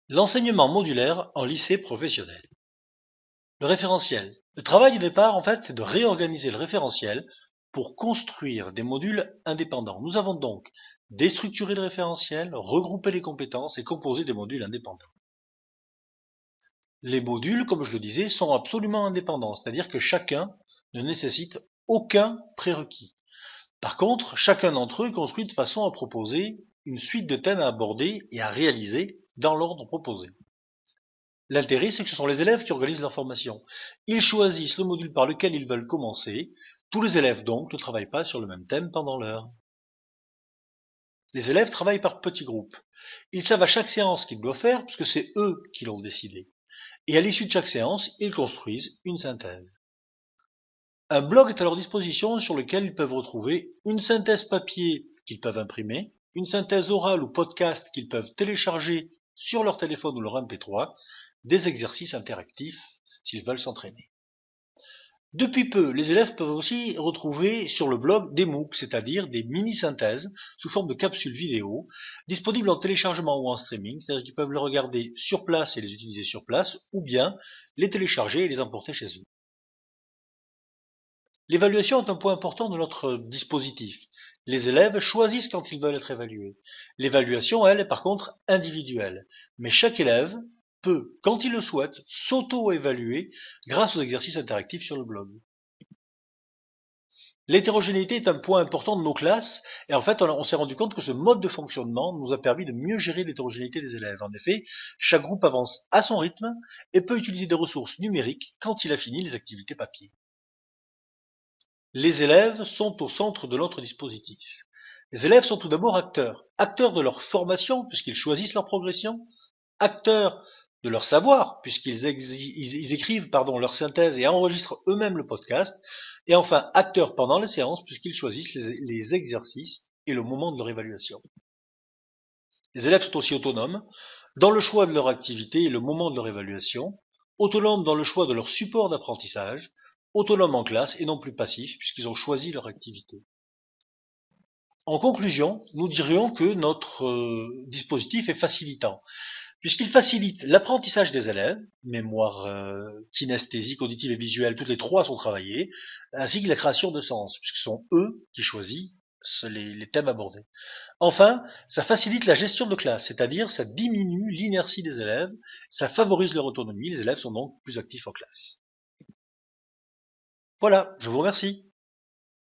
L'enseignement modulaire en lycée professionnel. Le référentiel. Le travail du départ, en fait, c'est de réorganiser le référentiel pour construire des modules indépendants. Nous avons donc déstructuré le référentiel, regroupé les compétences et composé des modules indépendants. Les modules, comme je le disais, sont absolument indépendants, c'est-à-dire que chacun ne nécessite aucun prérequis. Par contre, chacun d'entre eux est construit de façon à proposer une suite de thèmes à aborder et à réaliser dans l'ordre proposé. L'intérêt, c'est que ce sont les élèves qui organisent leur formation. Ils choisissent le module par lequel ils veulent commencer. Tous les élèves, donc, ne travaillent pas sur le même thème pendant l'heure. Les élèves travaillent par petits groupes. Ils savent à chaque séance ce qu'ils doivent faire, puisque c'est eux qui l'ont décidé. Et à l'issue de chaque séance, ils construisent une synthèse. Un blog est à leur disposition sur lequel ils peuvent retrouver une synthèse papier qu'ils peuvent imprimer, une synthèse orale ou podcast qu'ils peuvent télécharger sur leur téléphone ou leur MP3, des exercices interactifs s'ils veulent s'entraîner. Depuis peu, les élèves peuvent aussi retrouver sur le blog des MOOC, c'est-à-dire des mini-synthèses sous forme de capsules vidéo, disponibles en téléchargement ou en streaming, c'est-à-dire qu'ils peuvent les regarder sur place et les utiliser sur place, ou bien les télécharger et les emporter chez eux. L'évaluation est un point important de notre dispositif. Les élèves choisissent quand ils veulent être évalués. L'évaluation, elle, est par contre individuelle. Mais chaque élève peut, quand il le souhaite, s'auto-évaluer grâce aux exercices interactifs sur le blog. L'hétérogénéité est un point important de nos classes, et en fait, on s'est rendu compte que ce mode de fonctionnement nous a permis de mieux gérer l'hétérogénéité des élèves. En effet, chaque groupe avance à son rythme et peut utiliser des ressources numériques quand il a fini les activités papier. Les élèves sont au centre de notre dispositif. Les élèves sont tout d'abord acteurs. Acteurs de leur formation, puisqu'ils choisissent leur progression. Acteurs de leur savoir, puisqu'ils écrivent leur synthèse et enregistrent eux-mêmes le podcast. Et enfin, acteurs pendant les séances, puisqu'ils choisissent les exercices et le moment de leur évaluation. Les élèves sont aussi autonomes dans le choix de leur activité et le moment de leur évaluation, autonomes dans le choix de leur support d'apprentissage, autonomes en classe et non plus passifs puisqu'ils ont choisi leur activité. En conclusion, nous dirions que notre dispositif est facilitant, puisqu'il facilite l'apprentissage des élèves, mémoire kinesthésique, auditive et visuelle, toutes les trois sont travaillées, ainsi que la création de sens, puisque ce sont eux qui choisissent les thèmes abordés. Enfin, ça facilite la gestion de classe, c'est-à-dire ça diminue l'inertie des élèves, ça favorise leur autonomie, les élèves sont donc plus actifs en classe. Voilà, je vous remercie.